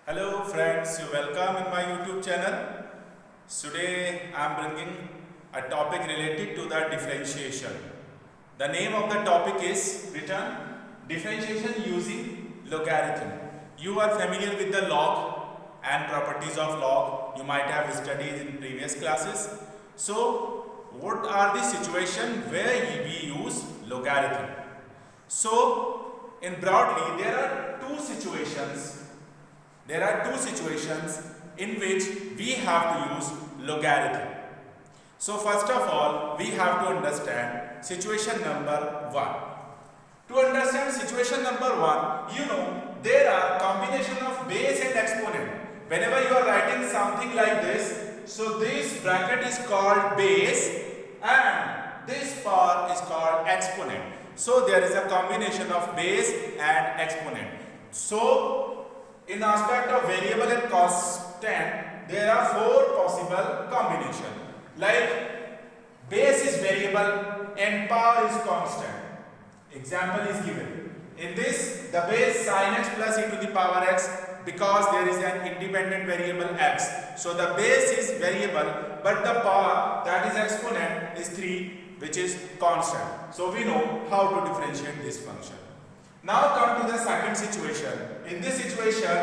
Hello friends, you welcome in my YouTube channel. Today I am bringing a topic related to the differentiation. The name of the topic is written differentiation using logarithm. You are familiar with the log and properties of log. You might have studied in previous classes. So what are the situations where we use logarithm? So in broadly there are two situations in which we have to use logarithm. So first of all, we have to understand situation number 1. To understand situation number 1, there are combination of base and exponent. Whenever you are writing something like this, so this bracket is called base and this part is called exponent. So there is a combination of base and exponent. So in aspect of variable and constant, there are 4 possible combinations. Like base is variable and power is constant. Example is given. In this, the base sin x plus e to the power x, because there is an independent variable x. So the base is variable, but the power, that is exponent, is 3, which is constant. So we know how to differentiate this function. Now come to the second situation. In this situation,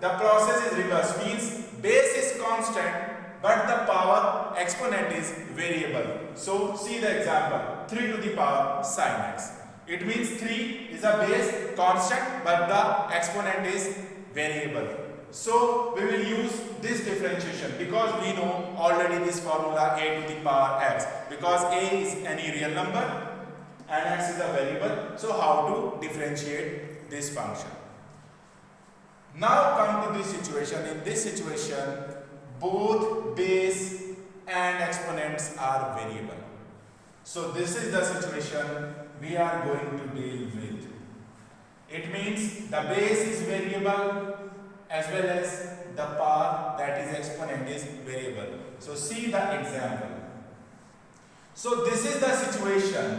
the process is reverse, means base is constant but the power exponent is variable. So see the example, 3 to the power sin x. It means 3 is a base constant but the exponent is variable. So we will use this differentiation because we know already this formula a to the power x, because a is any real number and x is a variable. So how to differentiate this function? Now come to this situation. In this situation, both base and exponents are variable. So this is the situation we are going to deal with. It means the base is variable as well as the power, that is exponent, is variable. So see the example. So this is the situation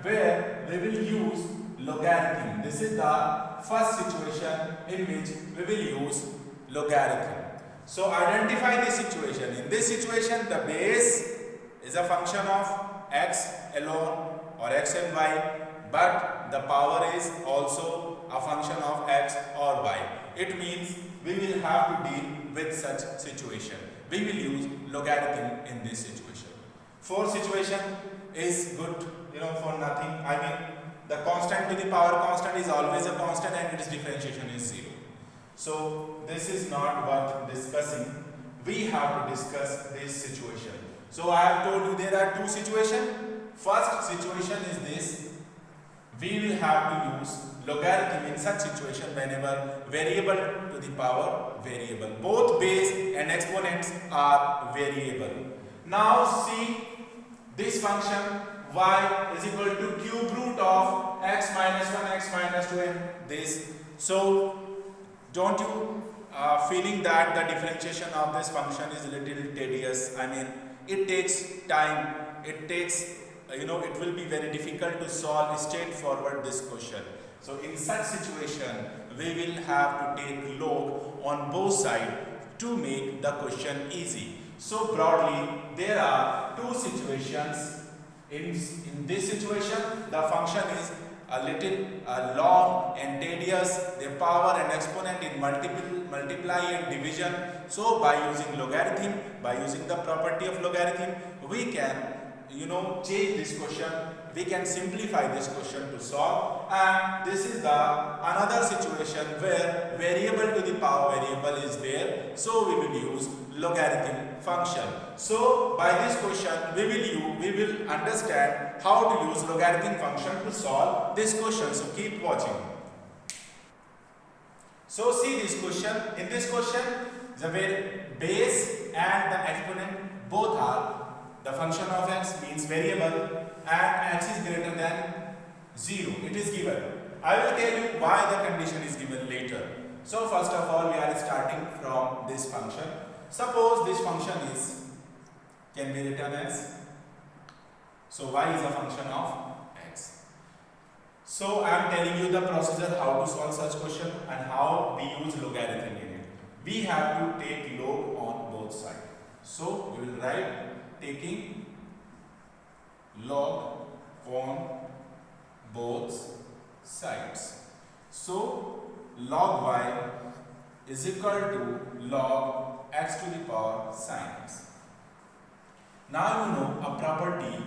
where we will use logarithm. This is the first situation in which we will use logarithm. So identify the situation. In this situation, the base is a function of x alone or x and y, but the power is also a function of x or y. It means we will have to deal with such situation. We will use logarithm in this situation. Fourth situation is good, for nothing. I mean, the constant to the power constant is always a constant and its differentiation is 0. So this is not worth discussing. We have to discuss this situation. So I have told you there are two situations. First situation is this. We will have to use logarithm in such situation whenever variable to the power variable. Both base and exponents are variable. Now see this function y is equal to cube root of x minus 1 x minus 2 and this. So don't you feeling that the differentiation of this function is a little tedious? I mean, it takes time. It takes it will be very difficult to solve straightforward this question. So in such situation, we will have to take log on both sides to make the question easy. So broadly, there are two situations. In this situation, the function is a little long and tedious. The power and exponent in multiply and division. So by using logarithm, by using the property of logarithm, we can change this question. We can simplify this question to solve, and this is the another situation where variable to the power variable is there. So we will use logarithm function. So by this question we will understand how to use logarithm function to solve this question. So keep watching. So see this question. In this question, the base and the exponent both are the function of x, means variable, and x is greater than 0. It is given. I will tell you why the condition is given later. So first of all, we are starting from this function. Suppose this function can be written as, so y is a function of x. So I am telling you the procedure how to solve such question and how how we use logarithm in it. We have to take log on both sides. So we will write taking log on both sides. So log y is equal to log x to the power sin x. Now you know a property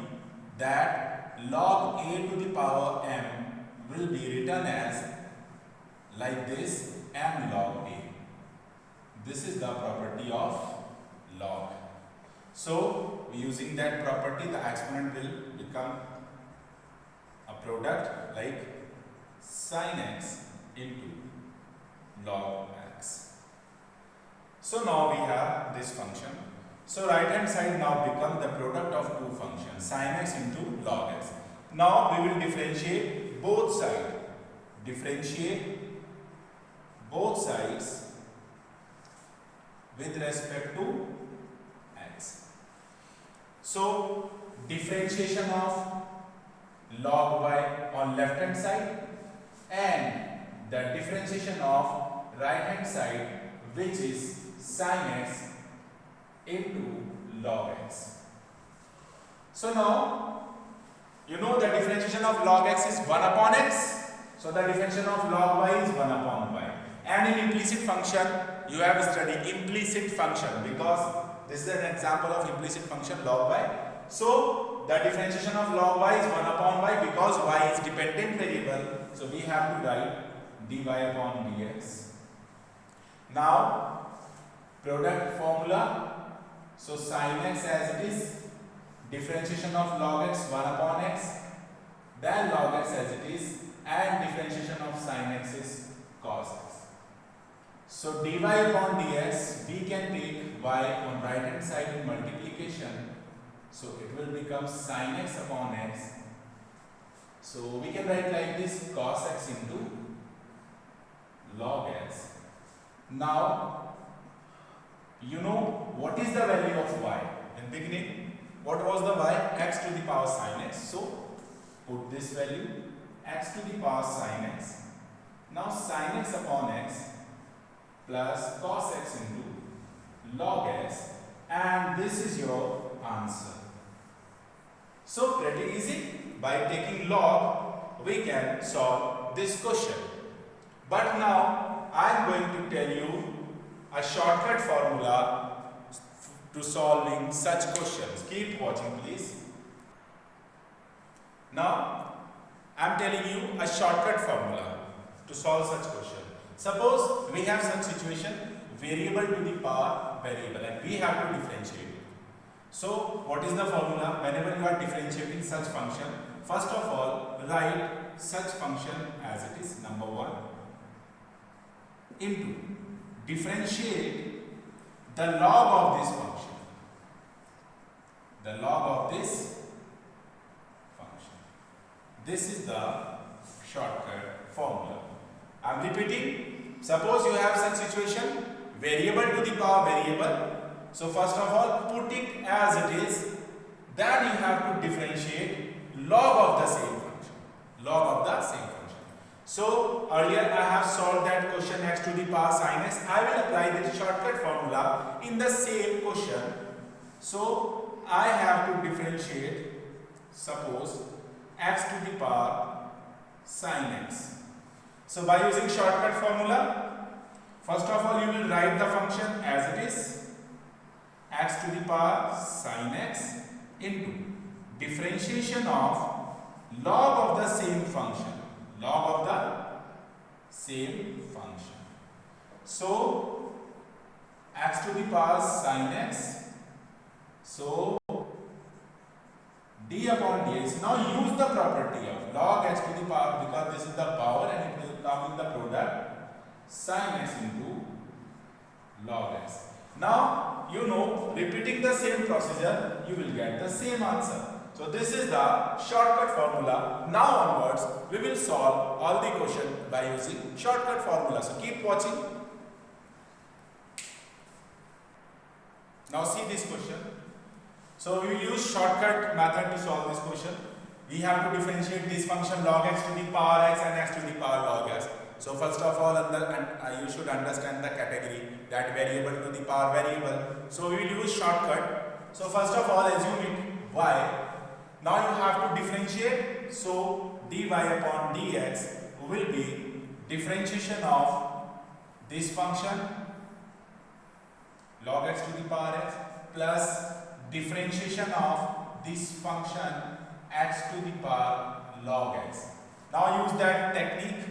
that log a to the power m will be written as like this, m log a. This is the property of log. So using that property, the exponent will become a product like sin x into log x. So now we have this function. So right hand side now become the product of two functions, sin x into log x. Now we will differentiate both sides. Differentiate both sides with respect to x. So differentiation of log y on left hand side and the differentiation of right hand side, which is sin x into log x. So now you know the differentiation of log x is 1 upon x. So the differentiation of log y is 1 upon y. And in implicit function, you have studied implicit function because this is an example of implicit function log y. So the differentiation of log y is 1 upon y because y is dependent variable. So we have to write dy upon dx. Now product formula. So sin x as it is, differentiation of log x 1 upon x, then log x as it is, and differentiation of sin x is cos x. So dy upon dx, we can take y on right hand side in multiplication. So it will become sin x upon x. So we can write like this, cos x into log x. Now you know what is the value of y in beginning. What was the y? X to the power sin x. So put this value, x to the power sin x. Now sin x upon x plus cos x into log x, and this is your answer. So pretty easy. By taking log, we can solve this question. But now I am going to tell you a shortcut formula to solving such questions. Keep watching please. Now I am telling you a shortcut formula to solve such question. Suppose we have such situation, variable to the power variable, and we have to differentiate it. So what is the formula? Whenever you are differentiating such function, first of all write such function as it is, number 1, into differentiate the log of this function. The log of this function. This is the shortcut formula. I am repeating. Suppose you have such situation, variable to the power variable. So first of all put it as it is. Then you have to differentiate log of the same function. Log of the same function. So earlier I have solved that question x to the power sin x. I will apply this shortcut formula in the same question. So I have to differentiate, suppose, x to the power sin x. So by using shortcut formula, first of all you will write the function as it is, x to the power sin x into differentiation of log of the same function. Log of the same function. So x to the power sin x. So d upon dx. Now use the property of log x to the power, because this is the power and it will come in the product, sin x into log x. Now you know, repeating the same procedure you will get the same answer. So this is the shortcut formula. Now onwards we will solve all the question by using shortcut formula. So keep watching. Now see this question. So we will use shortcut method to solve this question. We have to differentiate this function log x to the power x and x to the power log x. So first of all, you should understand the category, that variable to the power variable. So we will use shortcut. So first of all, assume it y. Now you have to differentiate. So dy upon dx will be differentiation of this function log x to the power x plus differentiation of this function x to the power log x. Now use that technique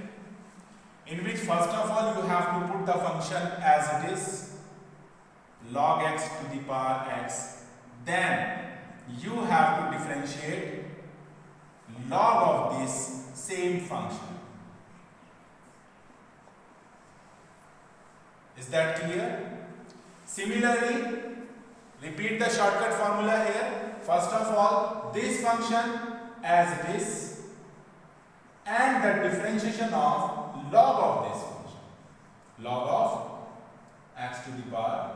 in which first of all you have to put the function as it is, log x to the power x. Then you have to differentiate log of this same function. Is that clear? Similarly, repeat the shortcut formula here. First of all, this function as it is and the differentiation of log of this function. Log of x to the power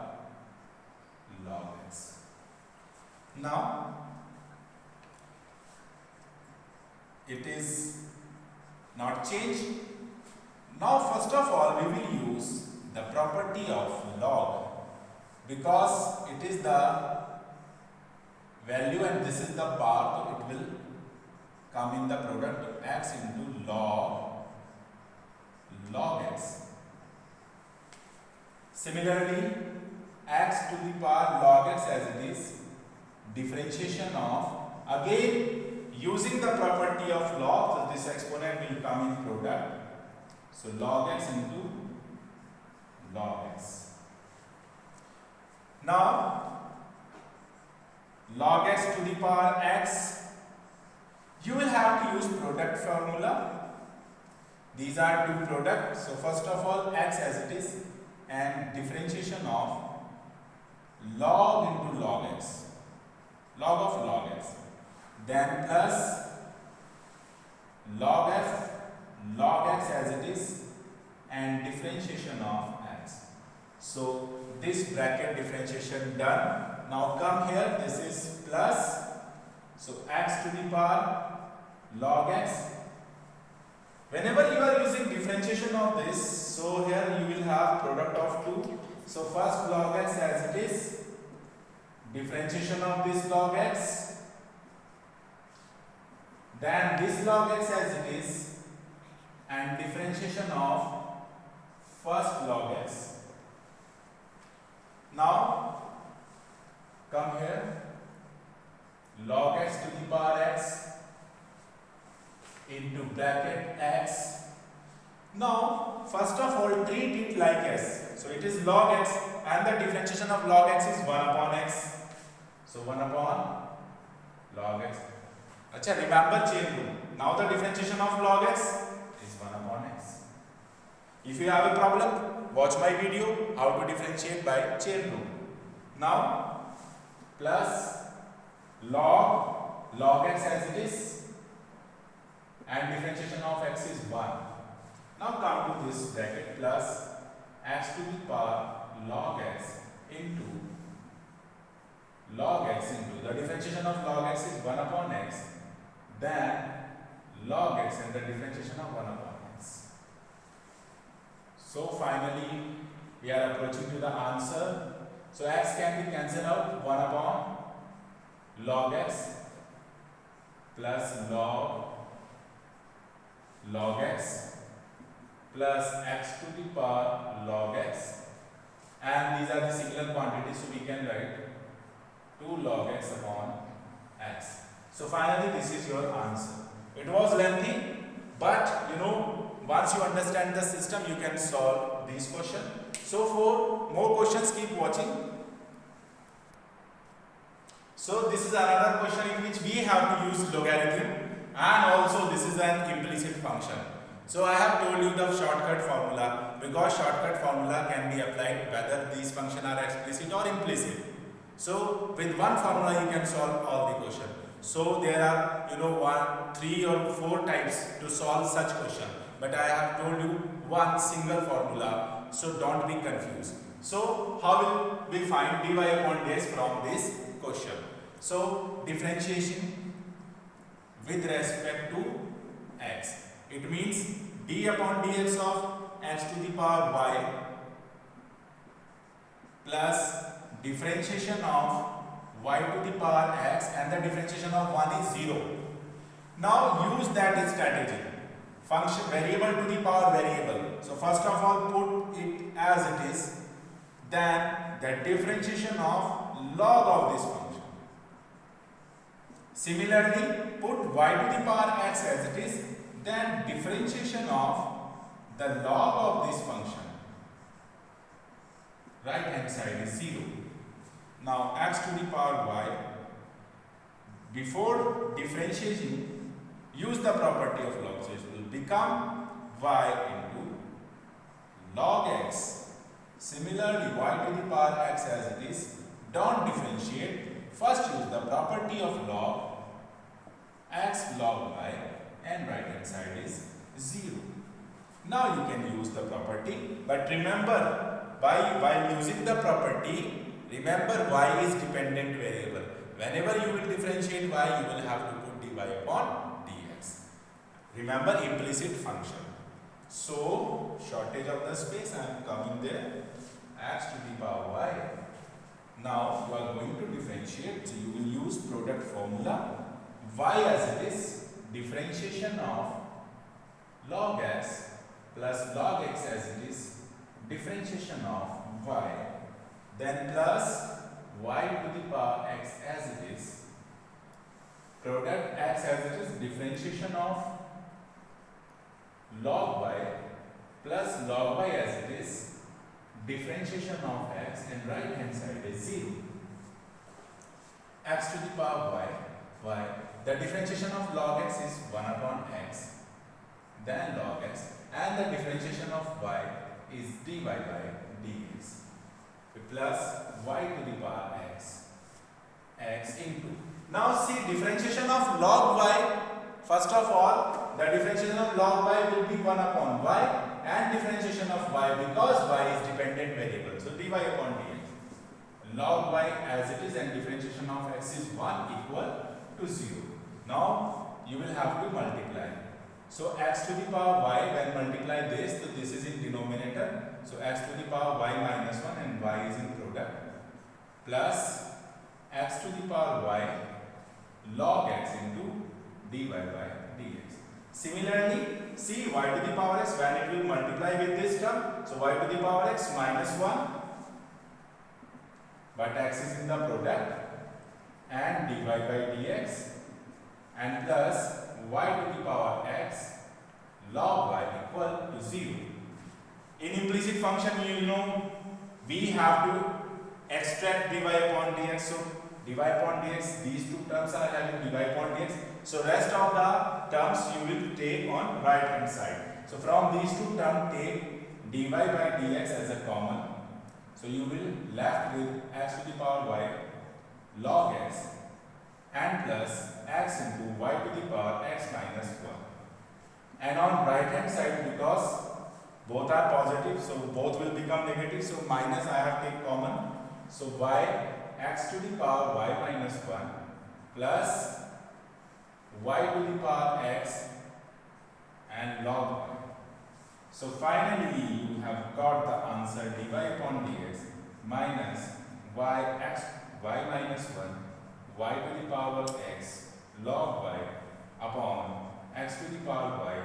log x. Now, it is not changed. Now, first of all, we will use the property of log, because it is the value and this is the power, so it will come in the product of x into log x. Similarly, x to the power log x as it is, differentiation of, again using the property of log, so this exponent will come in product, so log x into log x. Now log x to the power x, you will have to use product formula. These are two products. So first of all, x as it is and differentiation of log into log x, log of log x, then plus log f log x as it is and differentiation of x. So this bracket differentiation done. Now come here, this is plus, so x to the power log x. Whenever you are using differentiation of this, so here you will have product of two. So first log x as it is, differentiation of this log x, then this log x as it is and differentiation of first log x. Now come here, log x to the power x into bracket x. Now first of all treat it like s. So it is log x and the differentiation of log x is 1 upon x. So 1 upon log x. Acha, remember chain rule. Now the differentiation of log x is 1 upon x. If you have a problem, watch my video how to differentiate by chain rule. Now plus log x as it is and differentiation of x is 1. Now come to this bracket plus x to the power log x into log x into the differentiation of log x is 1 upon x, then log x and the differentiation of 1 upon x. So finally we are approaching to the answer. So x can be cancelled out, 1 upon log x plus log x plus x to the power log x, and these are the singular quantities, so we can write 2 log x upon x. So finally this is your answer. It was lengthy, but once you understand the system you can solve these questions. So for more questions keep watching. So this is another question in which we have to use logarithm, and also this is an implicit function. So I have told you the shortcut formula, because shortcut formula can be applied whether these functions are explicit or implicit. So with one formula you can solve all the question. So there are 3 or 4 types to solve such question, but I have told you one single formula, so don't be confused. So how will we find dy upon dx from this question? So differentiation with respect to x, it means d upon dx of x to the power y plus differentiation of y to the power x, and the differentiation of 1 is 0. Now use that strategy. Function variable to the power variable. So first of all put it as it is, then the differentiation of log of this function. Similarly put y to the power x as it is, then differentiation of the log of this function. Right hand side is 0. Now x to the power y, before differentiating use the property of log, so it will become y into log x. Similarly y to the power x as it is, don't differentiate, first use the property of log, x log y, and right hand side is 0. Now you can use the property, but remember while using the property, remember y is dependent variable. Whenever you will differentiate y, you will have to put dy upon dx. Remember implicit function. So shortage of the space, I am coming there, x to the power y. Now you are going to differentiate, so you will use product formula. Y as it is, differentiation of log x plus log x as it is, differentiation of y, then plus y to the power x as it is, product x as it is, differentiation of log y plus log y as it is, differentiation of x, and right hand side is 0. X to the power y, the differentiation of log x is 1 upon x, then log x, and the differentiation of y is dy by dx, plus y to the power x into. Now see differentiation of log y. First of all, the differentiation of log y will be 1 upon y, and differentiation of y, because y is dependent variable, so dy upon dx. Log y as it is, and differentiation of x is 1 equal to 0. Now you will have to multiply. So x to the power y, when multiply this, so this is in denominator, so x to the power y minus 1, and y is in product, plus x to the power y log x into dy by dx. Similarly, see y to the power x, when it will multiply with this term, so y to the power x minus 1, but x is in the product, and dy by dx, and plus y to the power x log y equal to 0. In implicit function, you know we have to extract dy upon dx. So dy upon dx, these two terms are having dy upon dx. So rest of the terms you will take on right hand side. So from these two terms, take dy by dx as a common. So you will left with x to the power y log x, and plus x into y to the power x minus 1. And on right hand side, because both are positive, so both will become negative, so minus I have take common. So y x to the power y minus 1 plus y to the power x and log y. So finally you have got the answer dy upon dx minus y minus 1 y to the power x log y upon x to the power y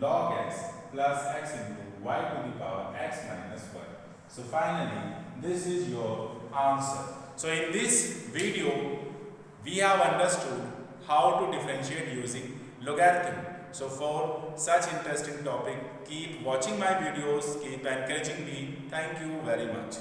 log x plus x into y to the power x minus 1. So finally this is your answer. So in this video we have understood how to differentiate using logarithm. So for such interesting topic, keep watching my videos, keep encouraging me. Thank you very much.